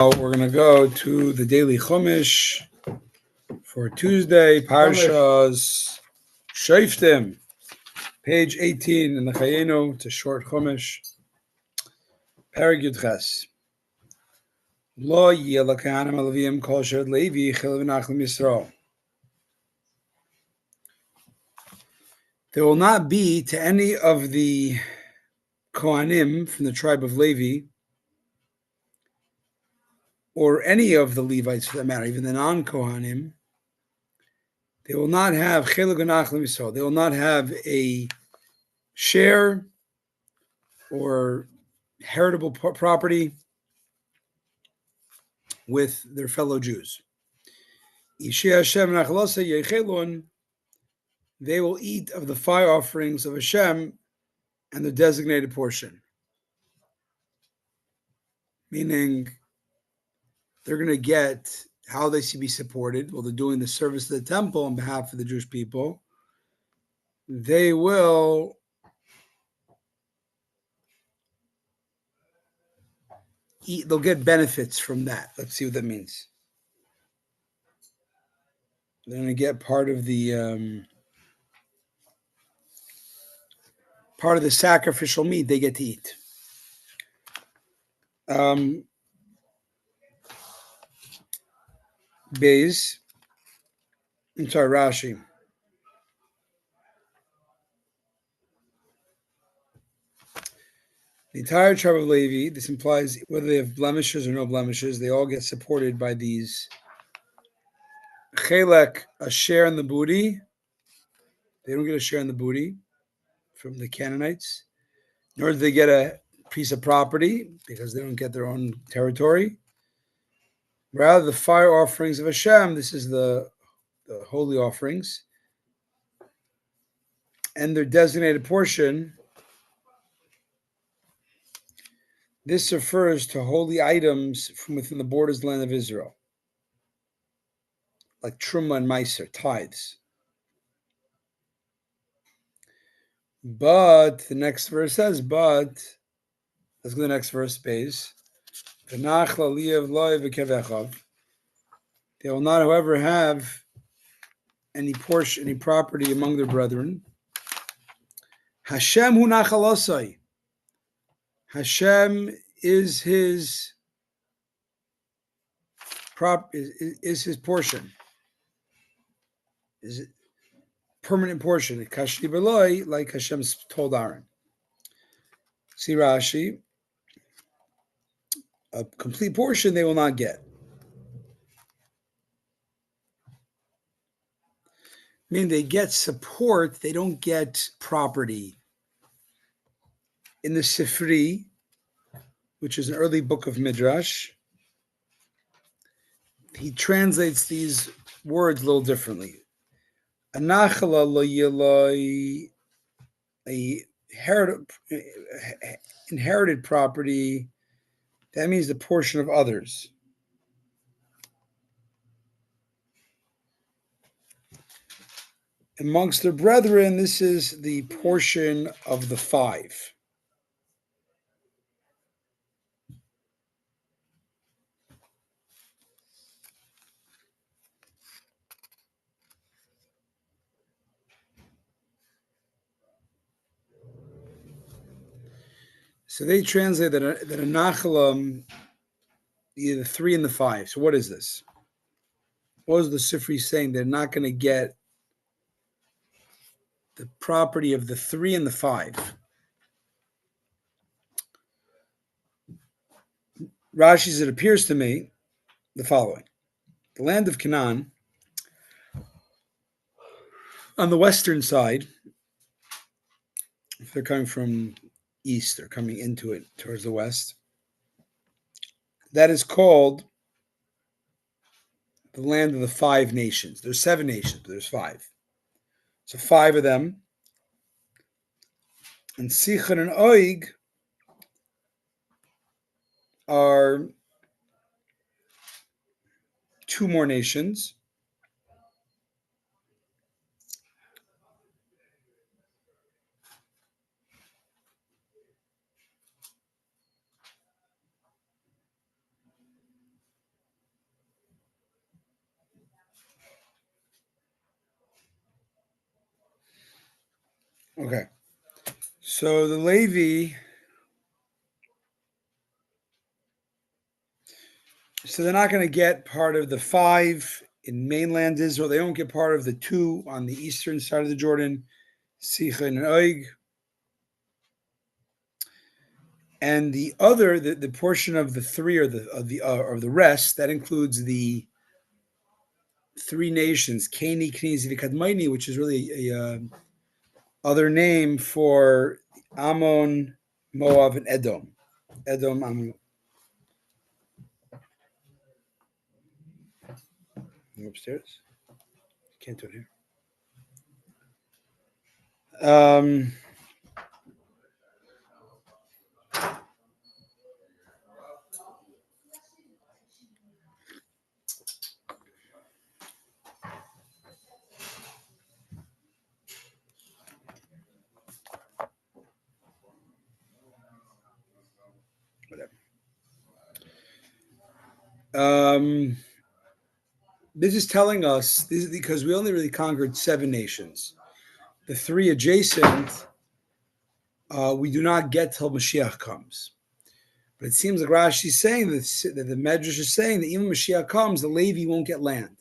We're going to go to the daily Chumash for Tuesday, Parshas Shoftim, page 18 in the Chayenu. It's a short Chumash. Perek Yud Ches. Lo yeh lakahanim alavim kol shed Levi chil v'nachlim Yisrael. There will not be to any of the Kohanim from the tribe of Levi, or any of the Levites for that matter, even the non-Kohanim, they will not have chiluk v'nachlim Yisrael. They will not have a share or heritable property with their fellow Jews. They will eat of the fire offerings of Hashem and the designated portion. Meaning, they're going to get how they should be supported. Well, they're doing the service of the temple on behalf of the Jewish people. They will eat, they'll get benefits from that. Let's see what that means. They're going to get part of the sacrificial meat they get to eat. Rashi. The entire tribe of Levi, this implies whether they have blemishes or no blemishes, they all get supported by these chelek, a share in the booty. They don't get a share in the booty from the Canaanites, nor do they get a piece of property because they don't get their own territory. Rather, the fire offerings of Hashem, this is the holy offerings, and their designated portion. This refers to holy items from within the borders of the land of Israel, like Truma and Meiser, tithes. But the next verse says, let's go to the next verse, base. They will not, however, have any portion, any property among their brethren. Hashem hu nachalosai. Hashem is his is his portion. Is it permanent portion? Kashli beloi, like Hashem's told Aaron. See Rashi. A complete portion they will not get. Meaning they get support, they don't get property. In the Sifri, which is an early book of Midrash, he translates these words a little differently. Anachala lo yeloi, a inherited property, that means the portion of others. Amongst their brethren, this is the portion of the five. So they translate that a nachalam, either the 3 and the 5. So what is this? What is the Sifri saying? They're not going to get the property of the 3 and the 5. Rashi says, it appears to me the following. The land of Canaan, on the western side, if they're coming from east, they're coming into it towards the west, that is called the land of the 5 nations. There's 7 nations, but there's 5. So 5 of them. And Sichon and Oig are 2 more nations. Okay. So the Levi, so they're not going to get part of the 5 in mainland Israel. They don't get part of the 2 on the eastern side of the Jordan, Sicha and Oig. And the other, the portion of the 3 or the rest, that includes the 3 nations, Keni, Knizi, Kadmaini, which is really a other name for Ammon, Moab, and Edom. Edom, Ammon. Upstairs? Can't do it here. Whatever. This is telling us, this is because we only really conquered 7 nations. The 3 adjacent, we do not get till Mashiach comes. But it seems like Rashi is saying that the Medrash is saying that even Mashiach comes, the Levi won't get land.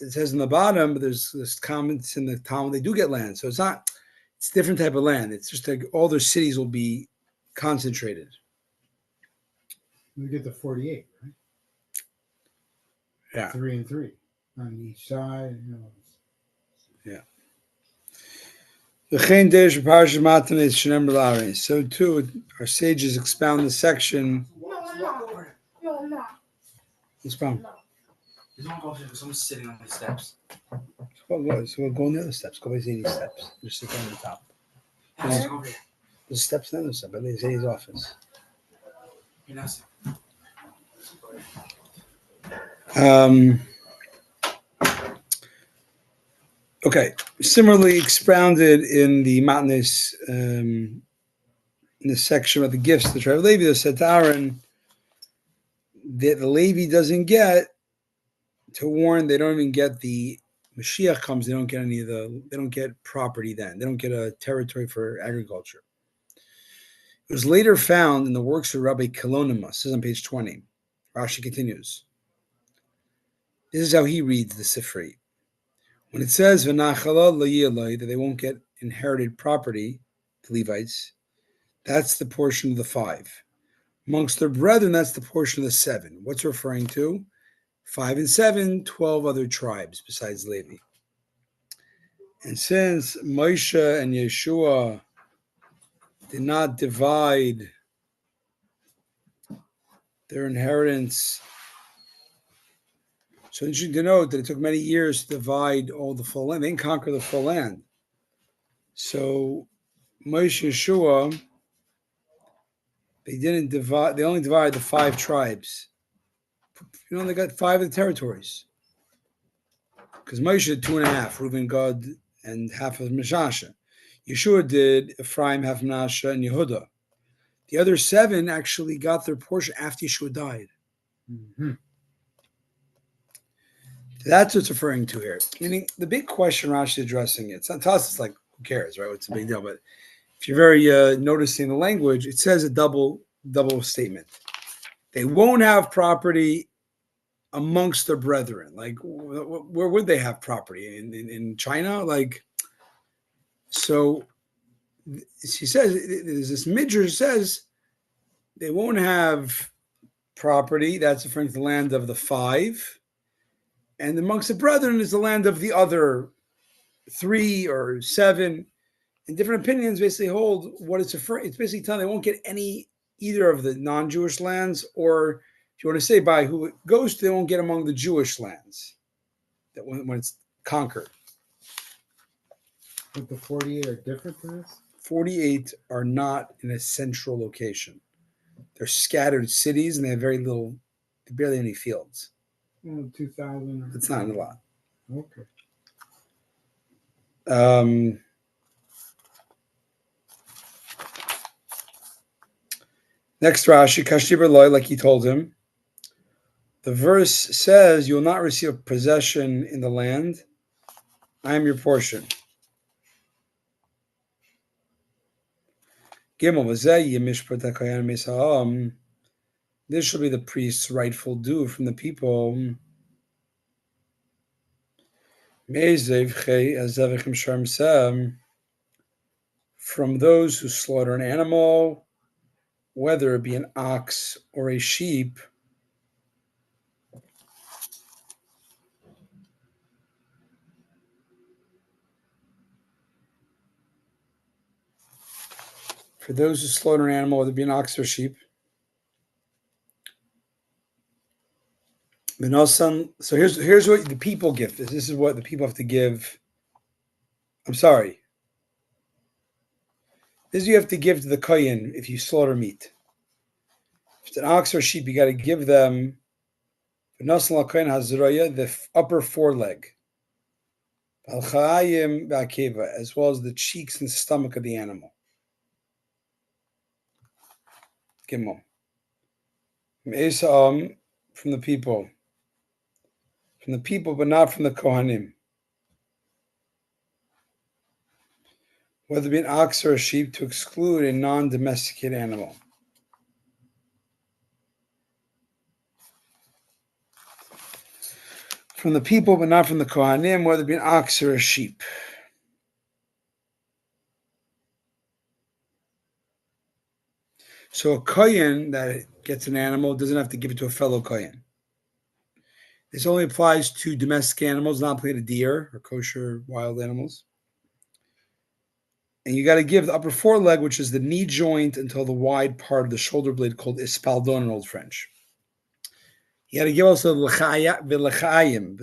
It says in the bottom, but there's comments in the Talmud, they do get land. So it's a different type of land. It's just like all their cities will be concentrated. We get the 48, right? Yeah. 3 and 3 on each side. Yeah. So too, our sages expound the section. No. What's wrong? There's one over there. Someone's sitting on the steps. So we'll go on the other steps. Go by Zay's steps. Just sit on the top. There's steps on the other side, but there's Zay's office. Okay. Similarly expounded in the Matnes, in the section of the gifts, the tribe of Levi, that said to Aaron that the Levi doesn't get, to warn, they don't even get the Mashiach comes, they don't get they don't get property then. They don't get a territory for agriculture. It was later found in the works of Rabbi Kalonima. This is on page 20. Rashi continues. This is how he reads the Sifri. When it says that they won't get inherited property, the Levites, that's the portion of the 5. Amongst their brethren, that's the portion of the 7. What's it referring to? 5 and 7, 12 other tribes besides Levi. And since Moshe and Yeshua did not divide their inheritance, so you should note that it took many years to divide all the full land. They didn't conquer the full land. So Moshe and Yeshua, they only divided the 5 tribes. They got 5 of the territories. Because Moshe did 2.5, Reuben, Gad, and half of Meshasha. Yeshua did Ephraim, half Menashe, and Yehuda. The other 7 actually got their portion after Yeshua died. Mm-hmm. That's what's referring to here. Meaning, the big question Rashi is addressing, it's not to us, it's like, who cares, right? What's the big deal? But if you're very noticing the language, it says a double statement. They won't have property amongst their brethren. Like, where would they have property? In China? Like, so she says, there's this Midrash says they won't have property. That's referring to the land of the 5. And amongst the brethren is the land of the other 3 or 7. And different opinions basically hold what it's referring. It's basically telling they won't get either of the non-Jewish lands, or if you want to say by who it goes to, they won't get among the Jewish lands that when it's conquered. But the 48 are different from this? 48 are not in a central location. They're scattered cities, and they have barely any fields. 2,000. It's not a lot. Okay. Next Rashi, Kashtiber Loi, like he told him. The verse says, you will not receive a possession in the land. I am your portion. Gimel v'zeh yemishpat hakayan mesa'am. This shall be the priest's rightful due from the people. From those who slaughter an animal, whether it be an ox or a sheep, for those who slaughter an animal, whether it be an ox or sheep, so here's what the people give. This is what the people have to give. I'm sorry. This is you have to give to the kohen if you slaughter meat. If it's an ox or sheep, you got to give them the upper foreleg, as well as the cheeks and stomach of the animal. Gimel. From the people. From the people, but not from the Kohanim. Whether it be an ox or a sheep, to exclude a non-domesticated animal. From the people, but not from the Kohanim, whether it be an ox or a sheep. So a kohen that gets an animal doesn't have to give it to a fellow kohen. This only applies to domestic animals, not apply to deer or kosher wild animals. And you got to give the upper foreleg, which is the knee joint, until the wide part of the shoulder blade, called ispaldon in Old French. You got to give also the l'chayim.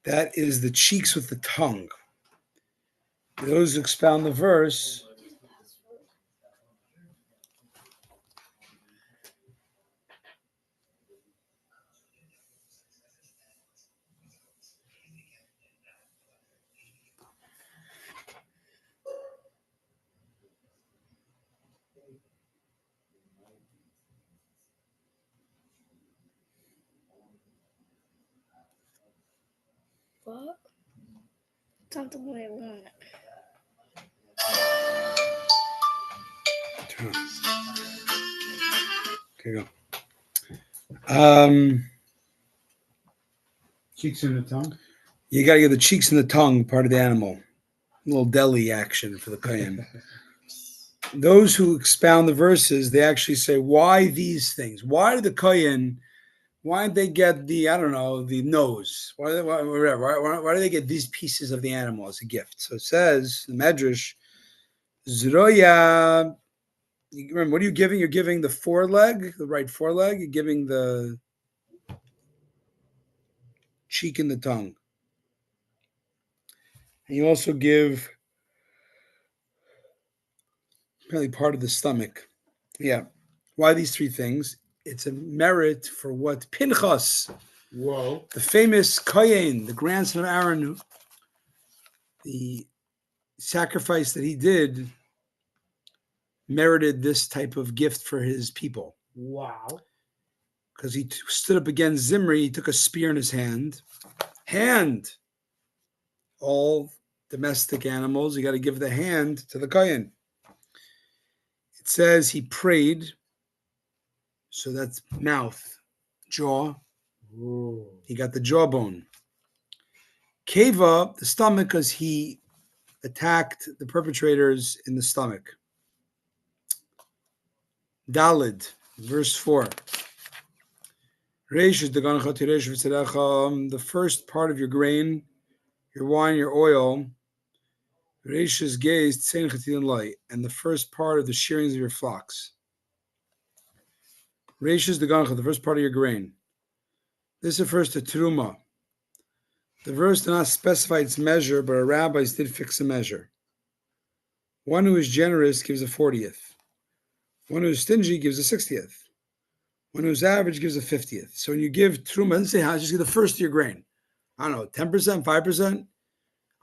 That is the cheeks with the tongue. Those who expound the verse. What? It's not the way I want it. Okay, go. Cheeks in the tongue. You got to get the cheeks and the tongue part of the animal. A little deli action for the kohen. Those who expound the verses, they actually say, why these things? Why did the kohen, why did they get the, the nose? Why do they get these pieces of the animal as a gift? So it says, the Medrash, Zroya, remember, what are you giving? You're giving the foreleg, the right foreleg. You're giving the cheek and the tongue. And you also give apparently part of the stomach. Yeah. Why these three things? It's a merit for what Pinchas, the famous Kohen, the grandson of Aaron, the sacrifice that he did, merited this type of gift for his people. Wow. Because he stood up against Zimri, he took a spear in his hand. All domestic animals, you got to give the hand to the Kohen. It says he prayed, so that's mouth, jaw. Ooh. He got the jawbone. Keva, the stomach, because he attacked the perpetrators in the stomach. Dalid, verse 4. The first part of your grain, your wine, your oil, and the first part of the shearings of your flocks. The first part of your grain. This refers to Truma. The verse does not specify its measure, but our rabbis did fix a measure. One who is generous gives a 40th. One who is stingy gives a 60th. One who's average gives a 50th. So when you give Truma, let's say how just give the first of your grain. I don't know, 10%, 5%,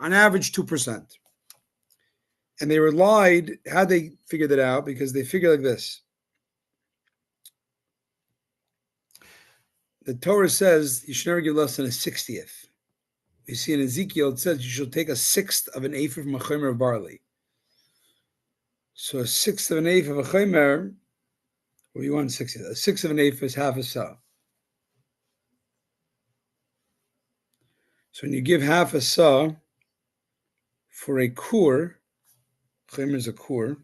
on average 2%. And they relied, how they figured it out, because they figure like this. The Torah says you should never give less than a 60th. We see in Ezekiel, it says you shall take a sixth of an ephah from a chomer of barley. So a sixth of an ephah of a chomer, what do you want? A sixth of an ephah is half a sah. So when you give half a sah for a kur, chomer is a kur,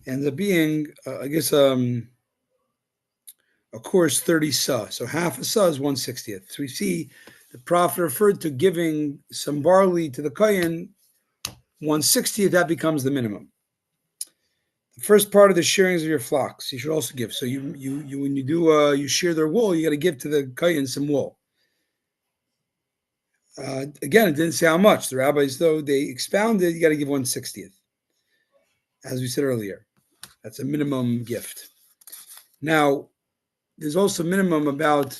ends up being, a kur is 30 sah. So half a sah is 1/60th. So we see the prophet referred to giving some barley to the kohen, 1/60th, that becomes the minimum. The first part of the shearings of your flocks, you should also give. So you when you do you shear their wool, you got to give to the kohen some wool. Again, it didn't say how much. The rabbis, though, they expounded, you got to give 1/60th. As we said earlier, that's a minimum gift. Now, there's also minimum about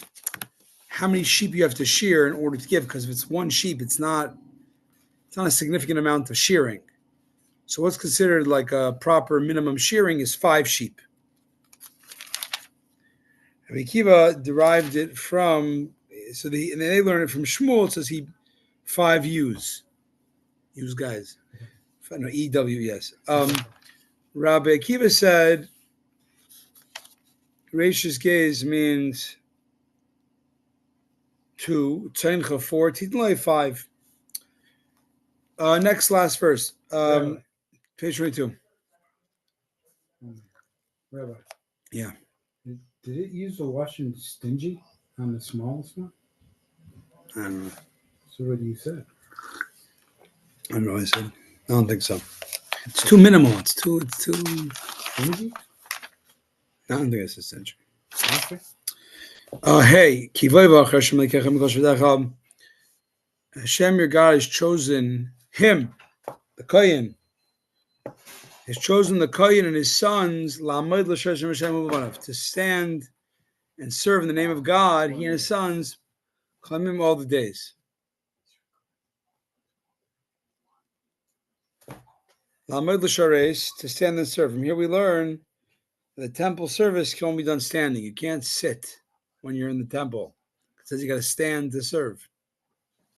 how many sheep you have to shear in order to give, because if it's one sheep, it's not a significant amount of shearing. So what's considered like a proper minimum shearing is 5 sheep. Rabbi Akiva derived it from, and they learned it from Shmuel. It says 5 ewes. Ewes, guys. No, EWS. Rabbi Akiva said, gracious gaze means 2, Tzeincha 4, Titanlai 5. Last verse. Page 22. Rabbi. Yeah. Did it use the washing stingy on the smallest one? I don't know. So what you said? I don't know what I said. I don't think so. It's too minimal. It's too. Stingy? I don't think it's essential. Okay. Hey, Hashem, your God, has chosen him, the Kohen. Has chosen the Kohen and his sons to stand and serve in the name of God. He and his sons, all the days. To stand and serve. From here we learn that the temple service can only be done standing. You can't sit when you're in the temple. It says you got to stand to serve.